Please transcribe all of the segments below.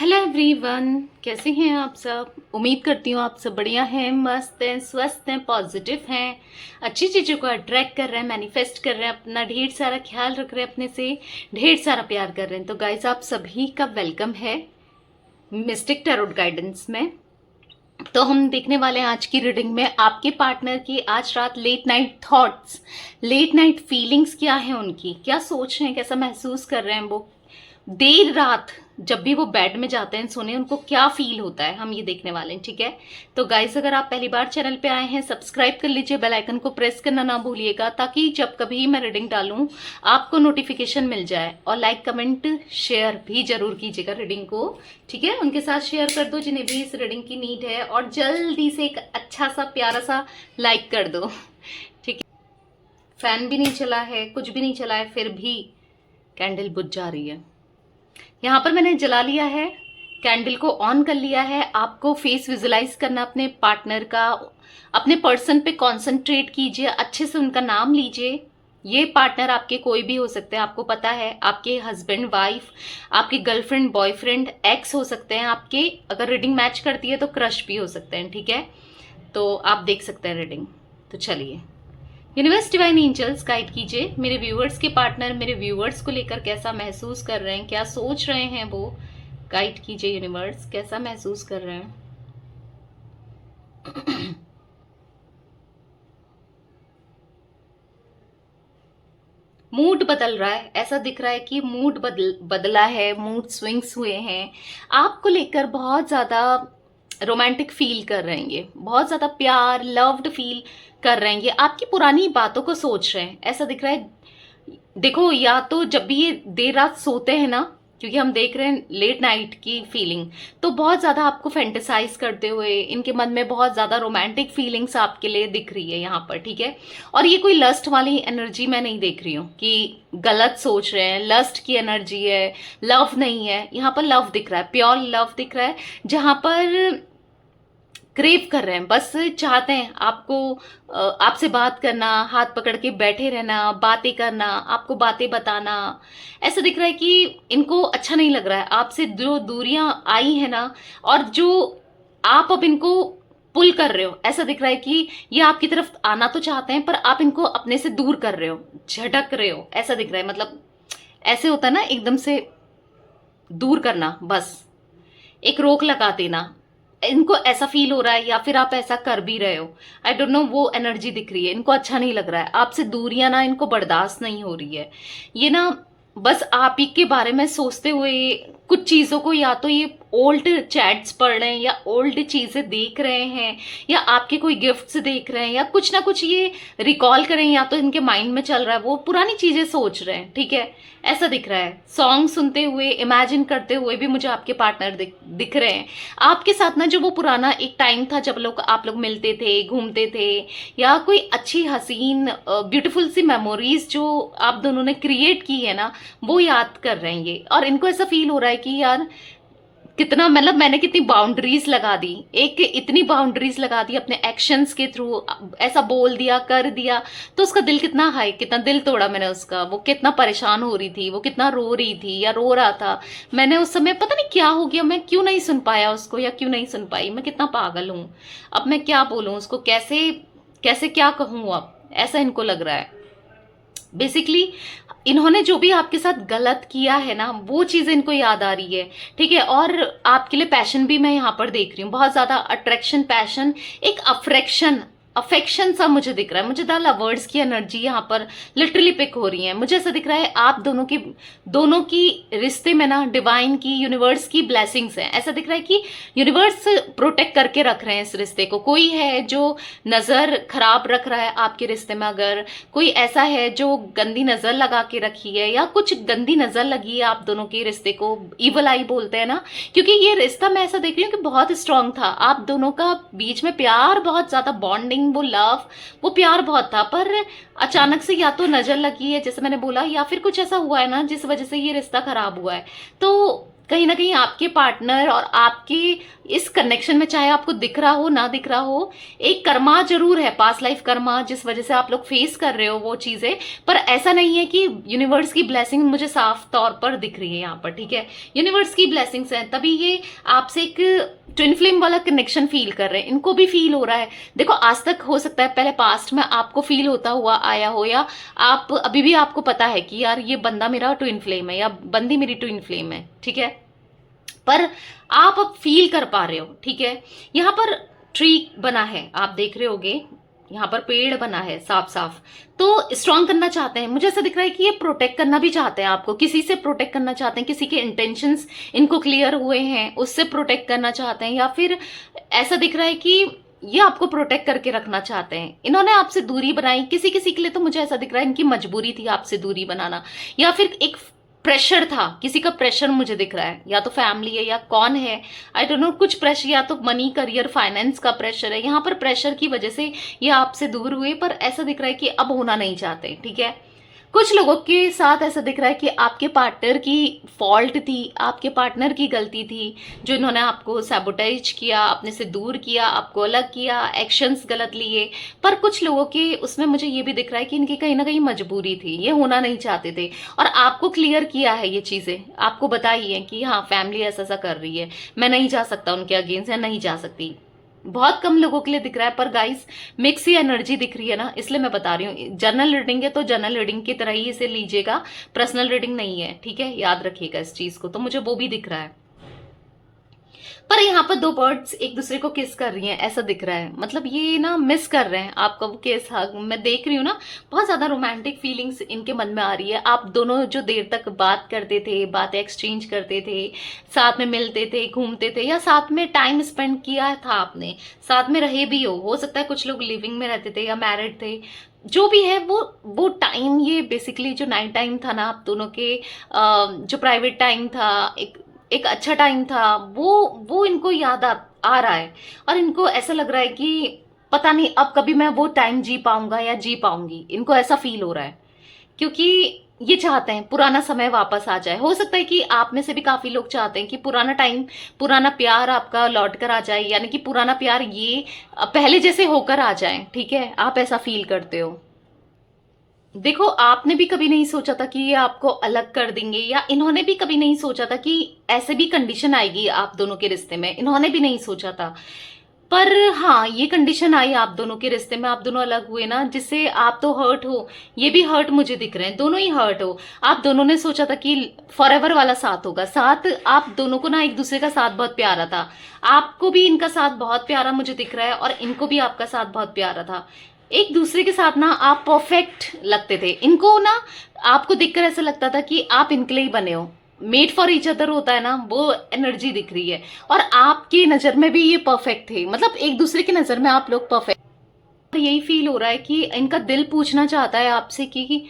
Hello everyone, कैसे हैं आप सब। उम्मीद करती हूँ आप सब बढ़िया हैं, मस्त हैं, स्वस्थ हैं, पॉजिटिव हैं, अच्छी चीज़ों को अट्रैक्ट कर रहे हैं, मैनिफेस्ट कर रहे हैं, अपना ढेर सारा ख्याल रख रहे हैं, अपने से ढेर सारा प्यार कर रहे हैं। तो गाइज आप सभी का वेलकम है मिस्टिक टैरोट गाइडेंस में। तो हम देखने वाले हैं आज की रीडिंग में आपके पार्टनर की आज रात late night thoughts, late night feelings क्या है, उनकी क्या सोच रहे हैं, कैसा महसूस कर रहे हैं वो देर रात जब भी वो बेड में जाते हैं सोने, उनको क्या फील होता है, हम ये देखने वाले हैं। ठीक है, तो गाइस अगर आप पहली बार चैनल पे आए हैं सब्सक्राइब कर लीजिए, बेल आइकन को प्रेस करना ना भूलिएगा ताकि जब कभी मैं रीडिंग डालूं आपको नोटिफिकेशन मिल जाए। और लाइक कमेंट शेयर भी जरूर कीजिएगा रीडिंग को। ठीक है, उनके साथ शेयर कर दो जिन्हें भी इस रीडिंग की नीड है, और जल्दी से एक अच्छा सा प्यारा सा लाइक कर दो। ठीक है, फैन भी नहीं चला है, कुछ भी नहीं चला है, फिर भी कैंडल बुझ जा रही है। यहाँ पर मैंने जला लिया है, कैंडल को ऑन कर लिया है। आपको फेस विजुलाइज करना अपने पार्टनर का, अपने पर्सन पे कंसंट्रेट कीजिए, अच्छे से उनका नाम लीजिए। ये पार्टनर आपके कोई भी हो सकते हैं, आपको पता है, आपके हस्बैंड वाइफ, आपके गर्लफ्रेंड बॉयफ्रेंड, एक्स हो सकते हैं आपके, अगर रीडिंग मैच करती है तो क्रश भी हो सकते हैं। ठीक है, तो आप देख सकते हैं रीडिंग। तो चलिए, यूनिवर्स डिवाइन एंजल्स गाइड कीजिए मेरे व्यूअर्स के पार्टनर मेरे व्यूअर्स को लेकर कैसा महसूस कर रहे हैं, क्या सोच रहे हैं वो। गाइड कीजिए यूनिवर्स, कैसा महसूस कर रहे हैं। मूड बदल रहा है, ऐसा दिख रहा है कि मूड बदला है, मूड स्विंग्स हुए हैं। आपको लेकर बहुत ज्यादा रोमांटिक फील कर रहे हैं ये, बहुत ज्यादा प्यार लव्ड फील कर रहे हैं ये, आपकी पुरानी बातों को सोच रहे हैं, ऐसा दिख रहा है। देखो, या तो जब भी ये देर रात सोते हैं ना, क्योंकि हम देख रहे हैं लेट नाइट की फीलिंग, तो बहुत ज्यादा आपको फैंटेसाइज करते हुए इनके मन में बहुत ज्यादा रोमांटिक फीलिंग्स आपके लिए दिख रही है यहाँ पर। ठीक है, और ये कोई लस्ट वाली एनर्जी मैं नहीं देख रही हूँ कि गलत सोच रहे हैं, लस्ट की एनर्जी है, लव नहीं है। यहाँ पर लव दिख रहा है, प्योर लव दिख रहा है, जहां पर क्रेव कर रहे हैं, बस चाहते हैं आपको, आपसे बात करना, हाथ पकड़ के बैठे रहना, बातें करना, आपको बातें बताना। ऐसा दिख रहा है कि इनको अच्छा नहीं लग रहा है आपसे जो दूरियां आई है ना, और जो आप अब इनको पुल कर रहे हो, ऐसा दिख रहा है कि ये आपकी तरफ आना तो चाहते हैं पर आप इनको अपने से दूर कर रहे हो, झटक रहे हो, ऐसा दिख रहा है। मतलब ऐसे होता है ना, एकदम से दूर करना, बस एक रोक लगा देना, इनको ऐसा फील हो रहा है, या फिर आप ऐसा कर भी रहे हो, आई डोंट नो, वो एनर्जी दिख रही है। इनको अच्छा नहीं लग रहा है, आपसे दूरियां ना इनको बर्दाश्त नहीं हो रही है। ये ना बस आप ही के बारे में सोचते हुए कुछ चीजों को, या तो ये ओल्ड चैट्स पढ़ रहे हैं, या ओल्ड चीजें देख रहे हैं, या आपके कोई गिफ्ट्स देख रहे हैं, या कुछ ना कुछ ये रिकॉल करें, या तो इनके माइंड में चल रहा है, वो पुरानी चीजें सोच रहे हैं। ठीक है, ऐसा दिख रहा है। सॉन्ग सुनते हुए, इमेजिन करते हुए भी मुझे आपके पार्टनर दिख रहे हैं। आपके साथ ना जो वो पुराना एक टाइम था जब आप लोग मिलते थे, घूमते थे, या कोई अच्छी हसीन ब्यूटीफुल सी मेमोरीज जो आप दोनों ने क्रिएट की है ना, वो याद कर रहे हैं ये। और इनको ऐसा फील हो रहा है कि यार कितना, मतलब मैंने कितनी बाउंड्रीज लगा दी, एक इतनी बाउंड्रीज लगा दी अपने एक्शंस के थ्रू, ऐसा बोल दिया, कर दिया, तो उसका दिल कितना हाई, कितना दिल तोड़ा मैंने उसका। वो कितना परेशान हो रही थी, वो कितना रो रही थी या रो रहा था। मैंने उस समय पता नहीं क्या हो गया, मैं क्यों नहीं सुन पाया उसको, या क्यों नहीं सुन पाई, मैं कितना पागल हूं। अब मैं क्या बोलूं उसको, कैसे कैसे क्या कहूं, अब ऐसा इनको लग रहा है। बेसिकली इन्होंने जो भी आपके साथ गलत किया है ना, वो चीज इनको याद आ रही है। ठीक है, और आपके लिए पैशन भी मैं यहाँ पर देख रही हूँ, बहुत ज्यादा अट्रैक्शन, पैशन, एक अफेक्शन सा मुझे दिख रहा है। मुझे द लवर्स की एनर्जी यहाँ पर लिटरली पिक हो रही है। मुझे ऐसा दिख रहा है आप दोनों की रिश्ते में ना डिवाइन की, यूनिवर्स की ब्लेसिंग्स हैं। ऐसा दिख रहा है कि यूनिवर्स प्रोटेक्ट करके रख रहे हैं इस रिश्ते को। कोई है जो नजर खराब रख रहा है आपके रिश्ते में, अगर कोई ऐसा है जो गंदी नजर लगा के रखी है, या कुछ गंदी नजर लगी है आप दोनों के रिश्ते को, इवल आई बोलते हैं ना, क्योंकि ये रिश्ता मैं ऐसा देख रही हूँ कि बहुत स्ट्रांग था, आप दोनों का बीच में प्यार, बहुत ज्यादा बॉन्डिंग, वो लव, वो प्यार बहुत था, पर अचानक से या तो नजर लगी है जैसे मैंने बोला, या फिर कुछ ऐसा हुआ है ना जिस वजह से ये रिश्ता खराब हुआ है। तो कहीं ना कहीं आपके पार्टनर और आपके इस कनेक्शन में, चाहे आपको दिख रहा हो ना दिख रहा हो, एक कर्मा जरूर है, पास्ट लाइफ कर्मा, जिस वजह से आप लोग फेस कर रहे हो वो चीजें। पर ऐसा नहीं है कि यूनिवर्स की ब्लेसिंग मुझे साफ तौर पर दिख रही है यहाँ पर, ठीक है। यूनिवर्स की ब्लेसिंग्स हैं, तभी ये आपसे एक ट्विन फ्लेम वाला कनेक्शन फील कर रहे हैं, इनको भी फील हो रहा है। देखो, आज तक हो सकता है पहले पास्ट में आपको फील होता हुआ आया हो, या आप अभी भी आपको पता है कि यार ये बंदा मेरा ट्विन फ्लेम है या बंदी मेरी ट्विन फ्लेम है, ठीक है। पर आप अब फील कर पा रहे हो, ठीक है। यहाँ पर ट्री बना है, आप देख रहे होगे, यहाँ पर पेड़ बना है साफ साफ, तो स्ट्रांग करना चाहते हैं। मुझे ऐसा दिख रहा है कि ये प्रोटेक्ट करना भी चाहते हैं आपको, किसी से प्रोटेक्ट करना चाहते हैं, किसी के इंटेंशंस इनको क्लियर हुए हैं उससे प्रोटेक्ट करना चाहते हैं, या फिर ऐसा दिख रहा है कि ये आपको प्रोटेक्ट करके रखना चाहते हैं। इन्होंने आपसे दूरी बनाई, किसी किसी के लिए तो मुझे ऐसा दिख रहा है इनकी मजबूरी थी आपसे दूरी बनाना, या फिर एक प्रेशर था, किसी का प्रेशर मुझे दिख रहा है, या तो फैमिली है या कौन है, आई डोंट नो, कुछ प्रेशर, या तो मनी, करियर, फाइनेंस का प्रेशर है। यहाँ पर प्रेशर की वजह से ये आपसे दूर हुए, पर ऐसा दिख रहा है कि अब होना नहीं चाहते, ठीक है। कुछ लोगों के साथ ऐसा दिख रहा है कि आपके पार्टनर की फॉल्ट थी, आपके पार्टनर की गलती थी, जो इन्होंने आपको सैबोटेज किया, अपने से दूर किया, आपको अलग किया, एक्शंस गलत लिए। पर कुछ लोगों के उसमें मुझे ये भी दिख रहा है कि इनकी कहीं ना कहीं मजबूरी थी, ये होना नहीं चाहते थे, और आपको क्लियर किया है, ये चीजें आपको बताई है कि हाँ फैमिली ऐसा ऐसा कर रही है, मैं नहीं जा सकता उनके अगेंस्ट, या नहीं जा सकती। बहुत कम लोगों के लिए दिख रहा है, पर गाइस मिक्स ही एनर्जी दिख रही है ना, इसलिए मैं बता रही हूँ। जनरल रीडिंग है तो जनरल रीडिंग की तरह ही इसे लीजिएगा, पर्सनल रीडिंग नहीं है, ठीक है, याद रखिएगा इस चीज को। तो मुझे वो भी दिख रहा है, पर यहाँ पर दो बर्ड्स एक दूसरे को किस कर रही हैं ऐसा दिख रहा है, मतलब ये ना मिस कर रहे हैं आपका वो किस हग। मैं देख रही हूँ ना, बहुत ज्यादा रोमांटिक फीलिंग्स इनके मन में आ रही है। आप दोनों जो देर तक बात करते थे, बातें एक्सचेंज करते थे, साथ में मिलते थे, घूमते थे, या साथ में टाइम स्पेंड किया था आपने, साथ में रहे भी हो सकता है कुछ लोग लिविंग में रहते थे या मैरिड थे, जो भी है वो टाइम, ये बेसिकली जो नाइट टाइम था ना आप दोनों के, जो प्राइवेट टाइम था, एक अच्छा टाइम था, वो इनको याद आ रहा है। और इनको ऐसा लग रहा है कि पता नहीं अब कभी मैं वो टाइम जी पाऊंगा या जी पाऊंगी, इनको ऐसा फील हो रहा है, क्योंकि ये चाहते हैं पुराना समय वापस आ जाए। हो सकता है कि आप में से भी काफी लोग चाहते हैं कि पुराना टाइम, पुराना प्यार आपका लौट कर आ जाए, यानी कि पुराना प्यार ये पहले जैसे होकर आ जाए, ठीक है, आप ऐसा फील करते हो। देखो, आपने भी कभी नहीं सोचा था कि ये आपको अलग कर देंगे, या इन्होंने भी कभी नहीं सोचा था कि ऐसे भी कंडीशन आएगी आप दोनों के रिश्ते में, इन्होंने भी नहीं सोचा था। पर हाँ, ये कंडीशन आई आप दोनों के रिश्ते में, आप दोनों अलग हुए ना, जिससे आप तो हर्ट हो, ये भी हर्ट मुझे दिख रहे हैं, दोनों ही हर्ट हो। आप दोनों ने सोचा था कि फॉरएवर वाला साथ होगा, साथ आप दोनों को ना एक दूसरे का साथ बहुत प्यारा था, आपको भी इनका साथ बहुत प्यारा मुझे दिख रहा है, और इनको भी आपका साथ बहुत प्यारा था। एक दूसरे के साथ ना आप परफेक्ट लगते थे, इनको ना आपको देखकर ऐसा लगता था कि आप इनके लिए ही बने हो, मेड फॉर ईच अदर होता है ना, वो एनर्जी दिख रही है। और आपकी नजर में भी ये परफेक्ट थे, मतलब एक दूसरे की नजर में आप लोग परफेक्ट। यही फील हो रहा है कि इनका दिल पूछना चाहता है आपसे कि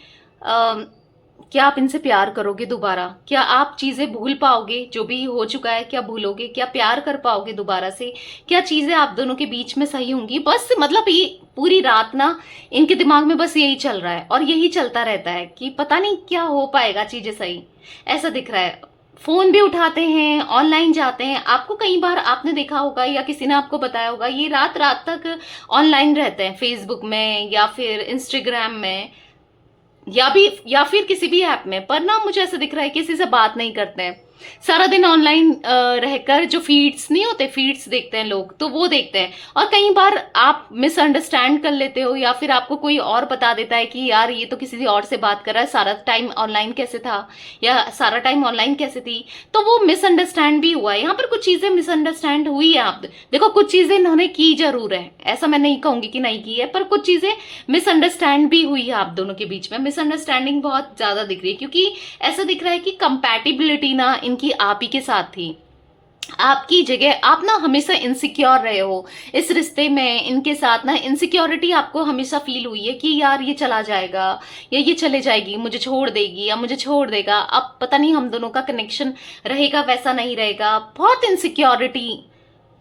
क्या आप इनसे प्यार करोगे दोबारा, क्या आप चीजें भूल पाओगे, जो भी हो चुका है क्या भूलोगे, क्या प्यार कर पाओगे दोबारा से, क्या चीजें आप दोनों के बीच में सही होंगी। बस मतलब ये पूरी रात ना इनके दिमाग में बस यही चल रहा है, और यही चलता रहता है कि पता नहीं क्या हो पाएगा चीजें सही, ऐसा दिख रहा है। फोन भी उठाते हैं, ऑनलाइन जाते हैं, आपको कई बार आपने देखा होगा या किसी ने आपको बताया होगा, ये रात रात तक ऑनलाइन रहते हैं, फेसबुक में या फिर इंस्टाग्राम में, या फिर किसी भी ऐप में। पर ना मुझे ऐसा दिख रहा है कि किसी से बात नहीं करते हैं, सारा दिन ऑनलाइन रहकर जो फीड्स नहीं होते, फीड्स देखते हैं लोग, तो वो देखते हैं। और कई बार आप मिसअंडरस्टैंड कर लेते हो, या फिर आपको कोई और बता देता है कि यार ये तो किसी और से बात कर रहा है, सारा टाइम ऑनलाइन कैसे था, या सारा टाइम ऑनलाइन कैसे थी, तो वो मिसअंडरस्टैंड भी हुआ है। यहाँ पर कुछ चीजें मिसअंडरस्टैंड हुई है, आप देखो कुछ चीजें इन्होंने की जरूर है, ऐसा मैं नहीं कहूंगी कि नहीं की है, पर कुछ चीजें मिसअंडरस्टैंड भी हुई है आप दोनों के बीच में, मिसअंडरस्टैंडिंग बहुत ज्यादा दिख रही है, क्योंकि ऐसा दिख रहा है कि कंपैटिबिलिटी ना इनकी आप ही के साथ थी, आपकी जगह आप ना हमेशा इनसिक्योर रहे हो इस रिश्ते में, इनके साथ ना इनसिक्योरिटी आपको हमेशा फील हुई है कि यार ये चला जाएगा, या ये चले जाएगी, मुझे छोड़ देगी या मुझे छोड़ देगा, अब पता नहीं हम दोनों का कनेक्शन रहेगा वैसा नहीं रहेगा, बहुत इनसिक्योरिटी,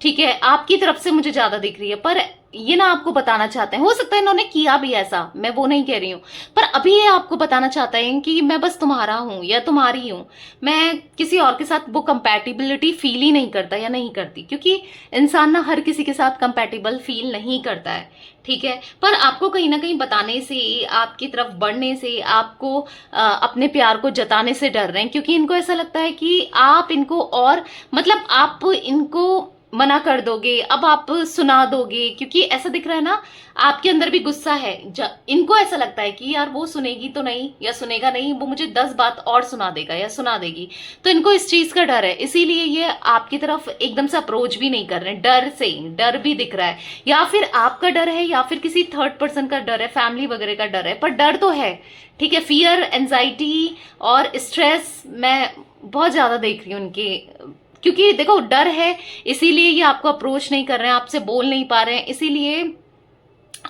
ठीक है, आपकी तरफ से मुझे ज्यादा दिख रही है। पर ये ना आपको बताना चाहते हैं। हो सकता है इन्होंने किया भी ऐसा, मैं वो नहीं कह रही हूं, पर अभी ये आपको बताना चाहते हैं कि मैं बस तुम्हारा हूं या तुम्हारी हूं, मैं किसी और के साथ वो कंपैटिबिलिटी फील ही नहीं करता या नहीं करती, क्योंकि इंसान ना हर किसी के साथ कंपैटिबल फील नहीं करता है, ठीक है। पर आपको कहीं ना कहीं बताने से, आपकी तरफ बढ़ने से, आपको अपने प्यार को जताने से डर रहे हैं, क्योंकि इनको ऐसा लगता है कि आप इनको और मतलब आप इनको मना कर दोगे, अब आप सुना दोगे, क्योंकि ऐसा दिख रहा है ना आपके अंदर भी गुस्सा है। इनको ऐसा लगता है कि यार वो सुनेगी तो नहीं या सुनेगा नहीं, वो मुझे 10 बात और सुना देगा या सुना देगी, तो इनको इस चीज का डर है, इसीलिए ये आपकी तरफ एकदम से अप्रोच भी नहीं कर रहे हैं। डर से, डर भी दिख रहा है, या फिर आपका डर है या फिर किसी थर्ड पर्सन का डर है, फैमिली वगैरह का डर है, पर डर तो है, ठीक है। फियर, एंजाइटी और स्ट्रेस मैं बहुत ज्यादा देख रही हूँ उनके, क्योंकि देखो डर है इसीलिए ये आपको अप्रोच नहीं कर रहे हैं, आपसे बोल नहीं पा रहे हैं, इसीलिए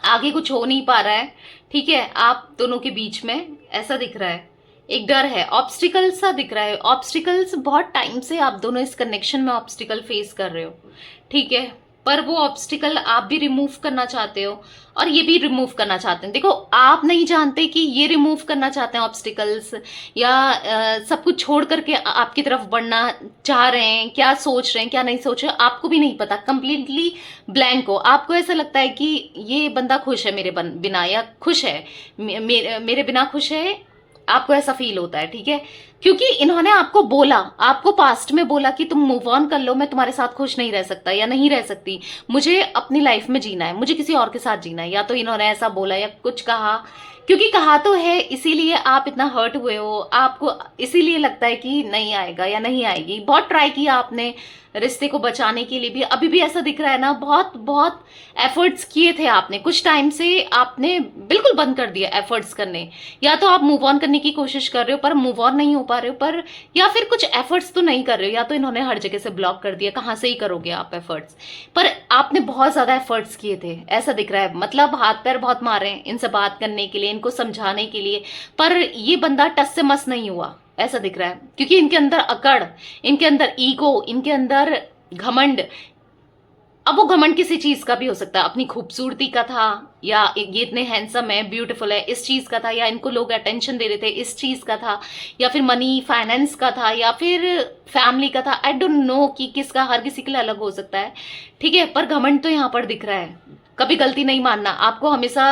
आगे कुछ हो नहीं पा रहा है, ठीक है। आप दोनों के बीच में ऐसा दिख रहा है, एक डर है, ऑब्स्टिकल सा दिख रहा है, ऑब्स्टिकल्स बहुत टाइम से आप दोनों इस कनेक्शन में ऑब्स्टिकल फेस कर रहे हो, ठीक है। पर वो ऑब्स्टिकल आप भी रिमूव करना चाहते हो और ये भी रिमूव करना चाहते हैं। देखो आप नहीं जानते कि ये रिमूव करना चाहते हैं ऑब्स्टिकल्स, या सब कुछ छोड़ करके आपकी तरफ बढ़ना चाह रहे हैं, क्या सोच रहे हैं क्या नहीं सोच रहे आपको भी नहीं पता, कंप्लीटली ब्लैंक हो। आपको ऐसा लगता है कि ये बंदा खुश है मेरे बिना, या खुश है मेरे बिना खुश है, आपको ऐसा फील होता है, ठीक है। क्योंकि इन्होंने आपको बोला, आपको पास्ट में बोला कि तुम मूव ऑन कर लो, मैं तुम्हारे साथ खुश नहीं रह सकता या नहीं रह सकती, मुझे अपनी लाइफ में जीना है, मुझे किसी और के साथ जीना है, या तो इन्होंने ऐसा बोला या कुछ कहा, क्योंकि कहा तो है इसीलिए आप इतना हर्ट हुए हो, आपको इसीलिए लगता है कि नहीं आएगा या नहीं आएगी। बहुत ट्राई किया आपने रिश्ते को बचाने के लिए भी, अभी भी ऐसा दिख रहा है ना, बहुत बहुत एफर्ट्स किए थे आपने, कुछ टाइम से आपने बिल्कुल बंद कर दिया एफर्ट्स करने, या तो आप मूव ऑन करने की कोशिश कर रहे हो पर मूव ऑन नहीं हो पा रहे हो, पर या फिर कुछ एफर्ट्स तो नहीं कर रहे हो, या तो इन्होंने हर जगह से ब्लॉक कर दिया, कहाँ से ही करोगे आप एफर्ट्स। पर आपने बहुत ज्यादा एफर्ट्स किए थे ऐसा दिख रहा है, मतलब हाथ पैर बहुत मारे इनसे बात करने के लिए, इनको समझाने के लिए, पर ये बंदा टस से मस नहीं हुआ ऐसा दिख रहा है, क्योंकि इनके अंदर अकड़, इनके अंदर ईगो, इनके अंदर घमंड। अब वो घमंड किसी चीज का भी हो सकता है, अपनी खूबसूरती का था, या ये इतने हैंडसम है, ब्यूटीफुल है, इस चीज का था, या इनको लोग अटेंशन दे रहे थे इस चीज का था, या फिर मनी फाइनेंस का था, या फिर फैमिली का था, आई डोंट नो कि किसका, हर किसी के लिए अलग हो सकता है, ठीक है। पर घमंड तो यहाँ पर दिख रहा है, कभी गलती नहीं मानना, आपको हमेशा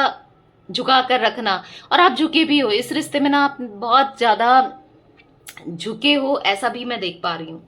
झुका कर रखना, और आप झुके भी हो इस रिश्ते में ना, आप बहुत ज्यादा झुके हो ऐसा भी मैं देख पा रही हूँ।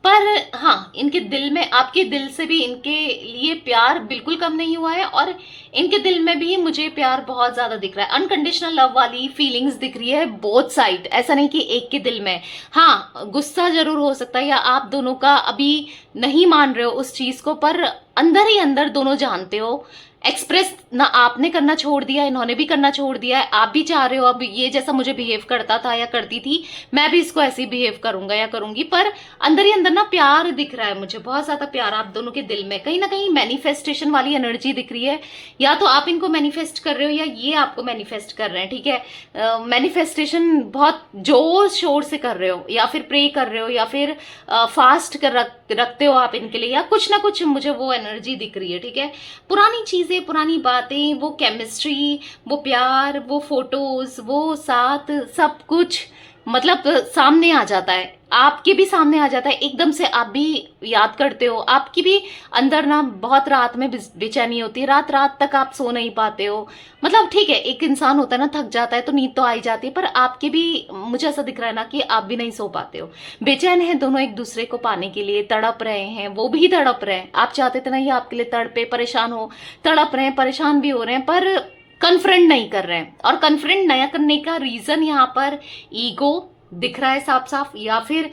पर हाँ, इनके दिल में, आपके दिल से भी इनके लिए प्यार बिल्कुल कम नहीं हुआ है, और इनके दिल में भी मुझे प्यार बहुत ज्यादा दिख रहा है, अनकंडीशनल लव वाली फीलिंग्स दिख रही है बोथ साइड, ऐसा नहीं कि एक के दिल में। हाँ, गुस्सा जरूर हो सकता है, या आप दोनों का अभी नहीं मान रहे हो उस चीज को, पर अंदर ही अंदर दोनों जानते हो। एक्सप्रेस ना आपने करना छोड़ दिया, इन्होंने भी करना छोड़ दिया है, आप भी चाह रहे हो अब ये जैसा मुझे बिहेव करता था या करती थी, मैं भी इसको ऐसे ही बिहेव करूंगा या करूंगी, पर अंदर ही अंदर ना प्यार दिख रहा है मुझे, बहुत ज्यादा प्यार आप दोनों के दिल में, कहीं ना कहीं मैनिफेस्टेशन वाली एनर्जी दिख रही है, या तो आप इनको मैनिफेस्ट कर रहे हो या ये आपको मैनिफेस्ट कर रहे हैं, ठीक है। मैनिफेस्टेशन बहुत जोर शोर से कर रहे हो, या फिर प्रे कर रहे हो, या फिर फास्ट रखते हो आप इनके लिए, या कुछ ना कुछ मुझे वो एनर्जी दिख रही है, ठीक है। पुरानी चीजें, पुरानी बातें, वो केमिस्ट्री, वो प्यार, वो फोटोज, वो साथ, सब कुछ मतलब सामने आ जाता है, आपके भी सामने आ जाता है एकदम से, आप भी याद करते हो, आपकी भी अंदर ना बहुत रात में बेचैनी होती है, रात रात तक आप सो नहीं पाते हो, मतलब ठीक है एक इंसान होता है ना, थक जाता है तो नींद तो आ ही जाती है, पर आपके भी मुझे ऐसा दिख रहा है ना कि आप भी नहीं सो पाते हो, बेचैन है दोनों एक दूसरे को पाने के लिए, तड़प रहे हैं, वो भी तड़प रहे हैं, आप चाहते थे ना ये आपके लिए तड़पे, परेशान हो, तड़प रहे हैं, परेशान भी हो रहे हैं, पर कन्फ्रंट नहीं कर रहे हैं, और कन्फ्रंट नया करने का रीजन यहाँ पर ईगो दिख रहा है साफ साफ, या फिर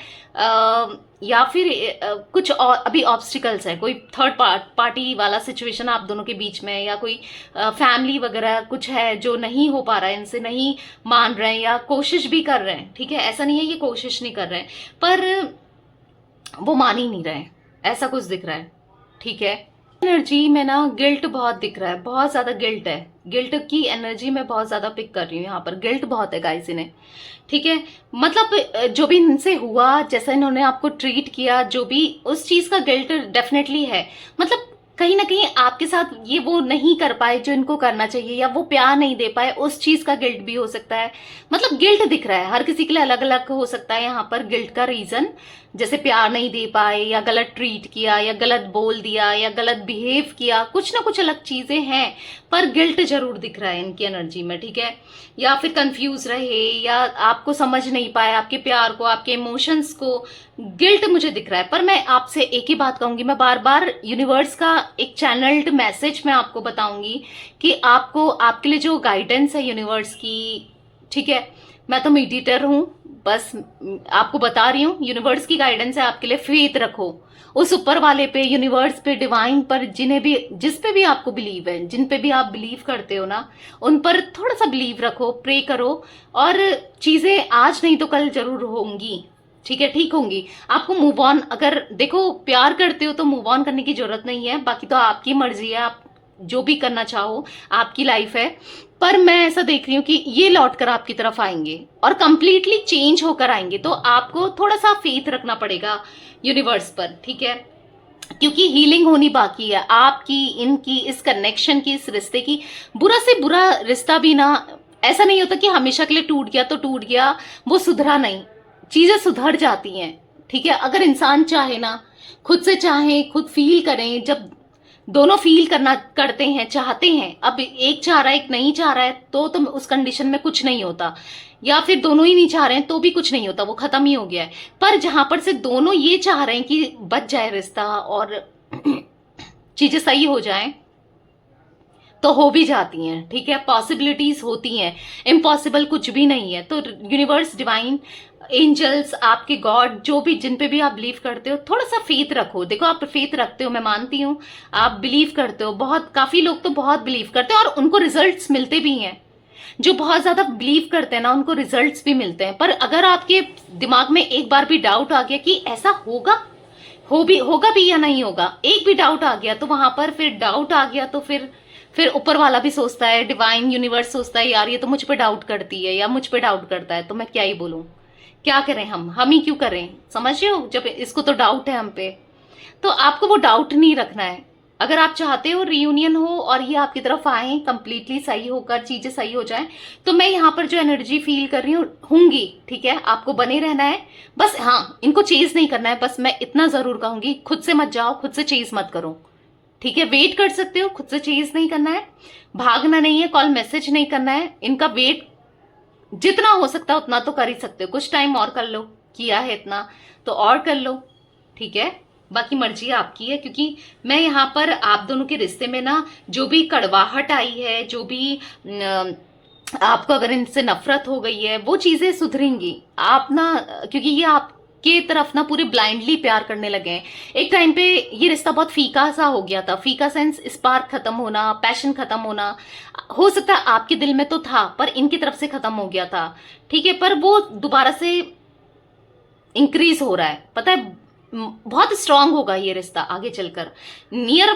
कुछ और अभी ऑब्स्टिकल्स है, कोई थर्ड पार्टी वाला सिचुएशन आप दोनों के बीच में, या कोई फैमिली वगैरह कुछ है जो नहीं हो पा रहा है, इनसे नहीं मान रहे हैं, या कोशिश भी कर रहे हैं, ठीक है, ऐसा नहीं है ये कोशिश नहीं कर रहे हैं, पर वो मान ही नहीं रहे हैं, ऐसा कुछ दिख रहा है, ठीक है। एनर्जी में ना गिल्ट बहुत दिख रहा है, बहुत ज्यादा गिल्ट है, गिल्ट की एनर्जी में बहुत ज्यादा पिक कर रही हूँ, यहाँ पर गिल्ट बहुत है गाइस इन्हें, ठीक है। मतलब जो भी इनसे हुआ, जैसा इन्होंने आपको ट्रीट किया, जो भी उस चीज का गिल्ट डेफिनेटली है, मतलब कहीं ना कहीं आपके साथ ये वो नहीं कर पाए जो इनको करना चाहिए, या वो प्यार नहीं दे पाए, उस चीज का गिल्ट भी हो सकता है। मतलब गिल्ट दिख रहा है, हर किसी के लिए अलग अलग हो सकता है यहाँ पर गिल्ट का रीजन। जैसे प्यार नहीं दे पाए, या गलत ट्रीट किया, या गलत बोल दिया, या गलत बिहेव किया, कुछ ना कुछ अलग चीजें हैं, पर गिल्ट जरूर दिख रहा है इनकी एनर्जी में, ठीक है। या फिर कंफ्यूज रहे, या आपको समझ नहीं पाए, आपके प्यार को, आपके इमोशंस को, गिल्ट मुझे दिख रहा है। पर मैं आपसे एक ही बात कहूंगी, मैं बार बार यूनिवर्स का एक चैनल्ड मैसेज मैं आपको बताऊंगी कि आपको, आपके लिए जो गाइडेंस है यूनिवर्स की, ठीक है, मैं तो मेडिटेटर हूं, बस आपको बता रही हूँ, यूनिवर्स की गाइडेंस है आपके लिए। फेथ रखो उस ऊपर वाले पे, यूनिवर्स पे, डिवाइन पर, जिन्हें भी, जिस पे भी आपको बिलीव है, जिन पे भी आप बिलीव करते हो ना, उन पर थोड़ा सा बिलीव रखो, प्रे करो, और चीजें आज नहीं तो कल जरूर होंगी, ठीक है, ठीक होंगी। आपको मूव ऑन, अगर देखो प्यार करते हो तो मूव ऑन करने की जरूरत नहीं है, बाकी तो आपकी मर्जी है, आप जो भी करना चाहो, आपकी लाइफ है। पर मैं ऐसा देख रही हूँ कि ये लौट कर आपकी तरफ आएंगे और कंप्लीटली चेंज होकर आएंगे, तो आपको थोड़ा सा फेथ रखना पड़ेगा यूनिवर्स पर, ठीक है, क्योंकि हीलिंग होनी बाकी है आपकी, इनकी, इस कनेक्शन की, इस रिश्ते की। बुरा से बुरा रिश्ता भी ना, ऐसा नहीं होता कि हमेशा के लिए टूट गया तो टूट गया, वो सुधरा नहीं, चीजें सुधर जाती हैं, ठीक है। अगर इंसान चाहे ना, खुद से चाहे, खुद फील करें, जब दोनों फील करना करते हैं, चाहते हैं, अब एक चाह रहा है एक नहीं चाह रहा है, तो उस कंडीशन में कुछ नहीं होता, या फिर दोनों ही नहीं चाह रहे हैं तो भी कुछ नहीं होता, वो खत्म ही हो गया है। पर जहां पर से दोनों ये चाह रहे हैं कि बच जाए रिश्ता और चीजें सही हो जाएं, तो हो भी जाती हैं, ठीक है, पॉसिबिलिटीज होती हैं, इम्पॉसिबल कुछ भी नहीं है। तो यूनिवर्स, डिवाइन, एंजल्स, आपके गॉड, जो भी, जिन पे भी आप बिलीव करते हो, थोड़ा सा फेथ रखो। देखो आप फेथ रखते हो, मैं मानती हूँ, आप बिलीव करते हो, बहुत, काफी लोग तो बहुत बिलीव करते हैं और उनको रिजल्ट्स मिलते भी हैं। जो बहुत ज्यादा बिलीव करते हैं ना, उनको रिजल्ट्स भी मिलते हैं। पर अगर आपके दिमाग में एक बार भी डाउट आ गया कि ऐसा होगा, होगा भी या नहीं होगा, एक भी डाउट आ गया, तो वहां पर फिर डाउट आ गया, तो फिर ऊपर वाला भी सोचता है, डिवाइन यूनिवर्स सोचता है, यार ये तो मुझ पे डाउट करती है या मुझ पे डाउट करता है, तो मैं क्या ही बोलूं, क्या करें, हम ही क्यों करें, समझ रहे हो, जब इसको तो डाउट है हम पे। तो आपको वो डाउट नहीं रखना है। अगर आप चाहते हो रियूनियन हो और ये आपकी तरफ आए, कंप्लीटली सही होकर चीजें सही हो जाएं, तो मैं यहाँ पर जो एनर्जी फील कर रही हूँ होंगी, ठीक है, आपको बने रहना है बस। हाँ, इनको चेज नहीं करना है, बस मैं इतना जरूर कहूंगी, खुद से मत जाओ, खुद से चेज मत करो, ठीक है। वेट कर सकते हो, खुद से चेज नहीं करना है, भागना नहीं है, कॉल मैसेज नहीं करना है, इनका वेट जितना हो सकता है उतना तो कर ही सकते हो, कुछ टाइम और कर लो, किया है इतना तो और कर लो, ठीक है। बाकी मर्जी आपकी है, क्योंकि मैं यहाँ पर आप दोनों के रिश्ते में ना, जो भी कड़वाहट आई है, जो भी आपको अगर इनसे नफरत हो गई है, वो चीजें सुधरेंगी। आप ना, क्योंकि ये आपके तरफ ना पूरे ब्लाइंडली प्यार करने लगे हैं। एक टाइम पे ये रिश्ता बहुत फीका सा हो गया था, फीका सेंस स्पार्क खत्म होना, पैशन खत्म होना, हो सकता है आपके दिल में तो था पर इनकी तरफ से खत्म हो गया था, ठीक है। पर वो दोबारा से इंक्रीज हो रहा है, पता है, बहुत स्ट्रांग होगा ये रिश्ता आगे चलकर। नियर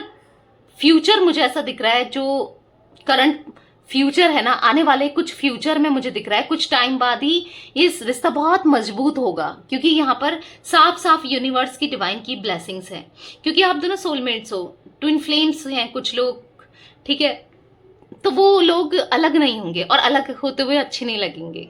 फ्यूचर मुझे ऐसा दिख रहा है, जो करंट फ्यूचर है ना, आने वाले कुछ फ्यूचर में मुझे दिख रहा है, कुछ टाइम बाद ही ये रिश्ता बहुत मजबूत होगा, क्योंकि यहाँ पर साफ साफ यूनिवर्स की, डिवाइन की ब्लेसिंग्स हैं, क्योंकि आप दोनों सोलमेट्स हो, ट्विन फ्लेम्स हैं कुछ लोग, ठीक है। तो वो लोग अलग नहीं होंगे और अलग होते हुए अच्छे नहीं लगेंगे।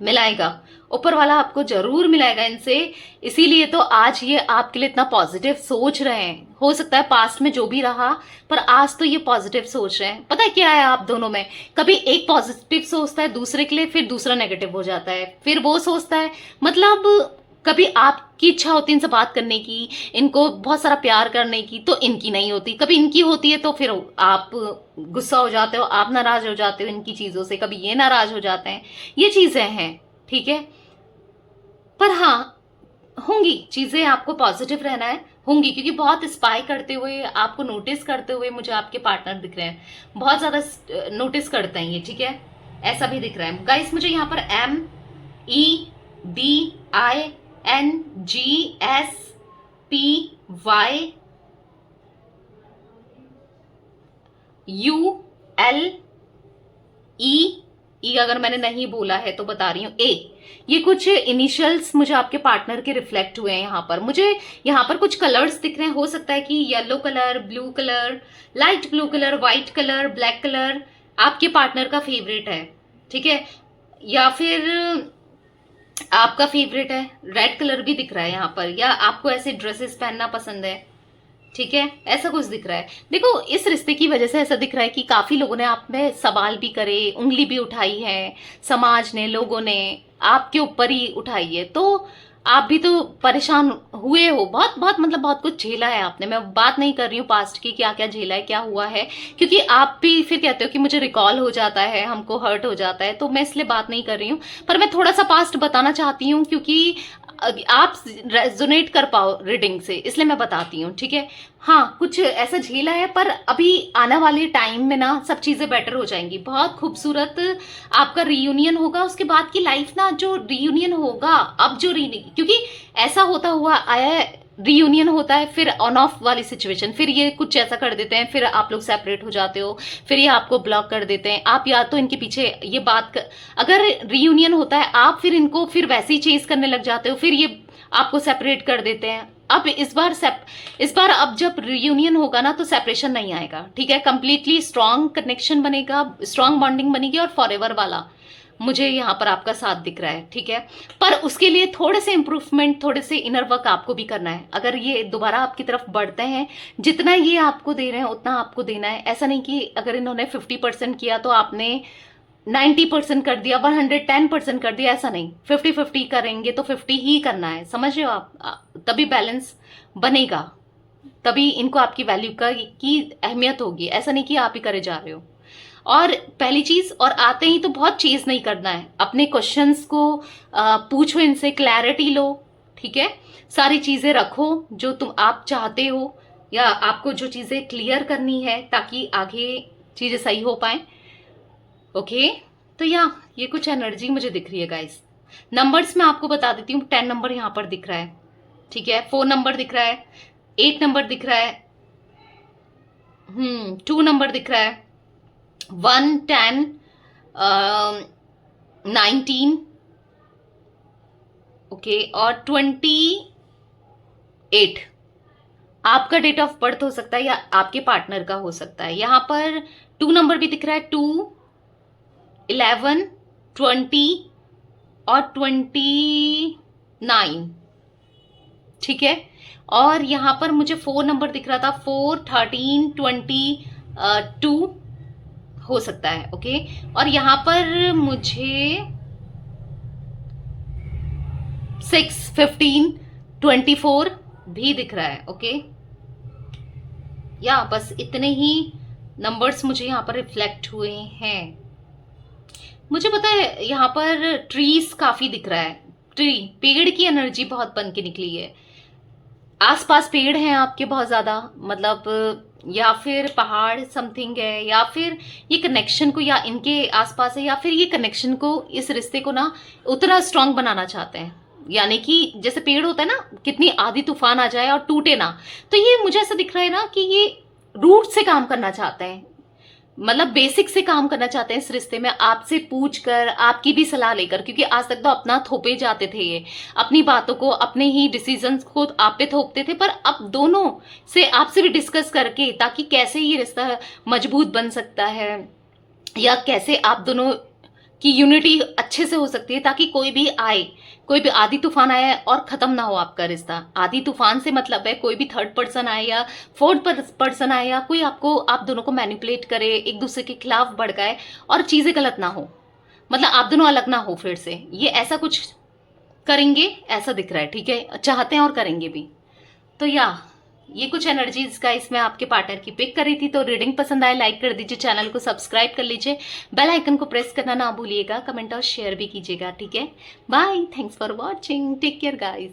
मिलाएगा, ऊपर वाला आपको जरूर मिलाएगा इनसे, इसीलिए तो आज ये आपके लिए इतना पॉजिटिव सोच रहे हैं। हो सकता है पास्ट में जो भी रहा, पर आज तो ये पॉजिटिव सोच रहे हैं। पता है क्या है आप दोनों में, कभी एक पॉजिटिव सोचता है दूसरे के लिए, फिर दूसरा नेगेटिव हो जाता है, फिर वो सोचता है, मतलब कभी आपकी इच्छा होती है इनसे बात करने की, इनको बहुत सारा प्यार करने की, तो इनकी नहीं होती, कभी इनकी होती है, तो फिर आप गुस्सा हो जाते हो, आप नाराज हो जाते हो इनकी चीजों से, कभी ये नाराज हो जाते हैं, ये चीजें हैं, ठीक है। पर हाँ, होंगी चीजें, आपको पॉजिटिव रहना है, होंगी, क्योंकि बहुत स्पाई करते हुए, आपको नोटिस करते हुए मुझे आपके पार्टनर दिख रहे हैं, बहुत ज्यादा नोटिस करते हैं ये, ठीक है, ऐसा भी दिख रहा है गाइस मुझे यहाँ पर। MEDINGSPYULE ई अगर मैंने नहीं बोला है तो बता रही हूँ, ए। ये कुछ इनिशियल्स मुझे आपके पार्टनर के रिफ्लेक्ट हुए हैं यहाँ पर। मुझे यहाँ पर कुछ कलर्स दिख रहे हैं, हो सकता है कि yellow colour, blue colour, light blue colour, white colour, black colour आपके पार्टनर का फेवरेट है, ठीक है। या फिर आपका फेवरेट है, रेड कलर भी दिख रहा है यहाँ पर, या आपको ऐसे ड्रेसेस पहनना पसंद है, ठीक है, ऐसा कुछ दिख रहा है। देखो इस रिश्ते की वजह से ऐसा दिख रहा है कि काफी लोगों ने आप में सवाल भी करे, उंगली भी उठाई है, समाज ने, लोगों ने आपके ऊपर ही उठाई है, तो आप भी तो परेशान हुए हो, बहुत बहुत मतलब बहुत कुछ झेला है आपने। मैं बात नहीं कर रही हूँ पास्ट की, क्या क्या झेला है, क्या हुआ है, क्योंकि आप भी फिर कहते हो कि मुझे रिकॉल हो जाता है, हमको हर्ट हो जाता है, तो मैं इसलिए बात नहीं कर रही हूँ। पर मैं थोड़ा सा पास्ट बताना चाहती हूँ, क्योंकि आप रेजोनेट कर पाओ रीडिंग से, इसलिए मैं बताती हूँ, ठीक है। हाँ, कुछ ऐसा झेला है, पर अभी आने वाले टाइम में ना सब चीजें बेटर हो जाएंगी। बहुत खूबसूरत आपका रीयूनियन होगा, उसके बाद की लाइफ ना, जो रीयूनियन होगा अब जो क्योंकि ऐसा होता हुआ आया है, रीयूनियन होता है, फिर ऑन ऑफ वाली सिचुएशन, फिर ये कुछ ऐसा कर देते हैं, फिर आप लोग सेपरेट हो जाते हो, फिर ये आपको ब्लॉक कर देते हैं। आप या तो इनके पीछे ये अगर रीयूनियन होता है, आप फिर इनको फिर वैसे ही चेज करने लग जाते हो, फिर ये आपको सेपरेट कर देते हैं। अब इस बार अब जब रियूनियन होगा ना, तो सेपरेशन नहीं आएगा, ठीक है। कंप्लीटली स्ट्रांग कनेक्शन बनेगा, स्ट्रांग बॉन्डिंग बनेगी, और फॉरएवर वाला मुझे यहाँ पर आपका साथ दिख रहा है, ठीक है। पर उसके लिए थोड़े से इंप्रूवमेंट, थोड़े से इनर वर्क आपको भी करना है। अगर ये दोबारा आपकी तरफ बढ़ते हैं, जितना ये आपको दे रहे हैं उतना आपको देना है। ऐसा नहीं कि अगर इन्होंने 50% किया तो आपने 90% कर दिया, 110% कर दिया, ऐसा नहीं। 50-50 करेंगे तो 50 ही करना है, समझ रहे हो आप? तभी बैलेंस बनेगा, तभी इनको आपकी वैल्यू की अहमियत होगी। ऐसा नहीं कि आप ही करे जा रहे हो। और पहली चीज, और आते ही तो बहुत चीज नहीं करना है, अपने क्वेश्चंस को पूछो, इनसे क्लैरिटी लो, ठीक है। सारी चीजें रखो जो आप चाहते हो, या आपको जो चीजें क्लियर करनी है, ताकि आगे चीजें सही हो पाए। ओके, तो ये कुछ एनर्जी मुझे दिख रही है गाइस। नंबर्स मैं आपको बता देती हूँ। 10 नंबर यहाँ पर दिख रहा है, ठीक है। 4 नंबर दिख रहा है, 8 नंबर दिख रहा है, 2 नंबर दिख रहा है, 1, 10, 19, ओके, और 28 आपका डेट ऑफ बर्थ हो सकता है, या आपके पार्टनर का हो सकता है। यहां पर 2 नंबर भी दिख रहा है, 2, 11, 20 और 29, ठीक है। और यहां पर मुझे 4 नंबर दिख रहा था, 4, 13, 22 हो सकता है, ओके। और यहां पर मुझे 6, 15, 24 भी दिख रहा है, ओके। या बस इतने ही नंबर्स मुझे यहाँ पर रिफ्लेक्ट हुए हैं। मुझे पता है यहाँ पर ट्रीज काफी दिख रहा है, पेड़ की एनर्जी बहुत बन के निकली है। आसपास पेड़ हैं आपके बहुत ज्यादा, मतलब या फिर पहाड़ समथिंग है, या फिर ये कनेक्शन को, या इनके आसपास है, या फिर ये कनेक्शन को, इस रिश्ते को ना उतना स्ट्रांग बनाना चाहते हैं। यानी कि जैसे पेड़ होता है ना, कितनी आधी तूफान आ जाए और टूटे ना, तो ये मुझे ऐसा दिख रहा है ना कि ये रूट से काम करना चाहते हैं, मतलब बेसिक से काम करना चाहते हैं इस रिश्ते में, आपसे पूछकर, आपकी भी सलाह लेकर। क्योंकि आज तक तो अपना थोपे जाते थे, ये अपनी बातों को, अपने ही डिसीजंस को आप पे थोपते थे, पर अब दोनों से, आपसे भी डिस्कस करके, ताकि कैसे ये रिश्ता मजबूत बन सकता है, या कैसे आप दोनों की यूनिटी अच्छे से हो सकती है, ताकि कोई भी आए, कोई भी आधी तूफान आए और खत्म ना हो आपका रिश्ता। आधी तूफान से मतलब है कोई भी थर्ड पर्सन आए या फोर्थ पर्सन आए, या कोई आप दोनों को मैनिपुलेट करे, एक दूसरे के खिलाफ भड़काए और चीजें गलत ना हो, मतलब आप दोनों अलग ना हो फिर से। ये ऐसा कुछ करेंगे, ऐसा दिख रहा है, ठीक है, चाहते हैं और करेंगे भी। तो ये कुछ एनर्जीज का इसमें आपके पार्टनर की पिक करी थी। तो रीडिंग पसंद आए लाइक कर दीजिए, चैनल को सब्सक्राइब कर लीजिए, बेल आइकन को प्रेस करना ना भूलिएगा, कमेंट और शेयर भी कीजिएगा, ठीक है। Bye, thanks for watching, take care guys.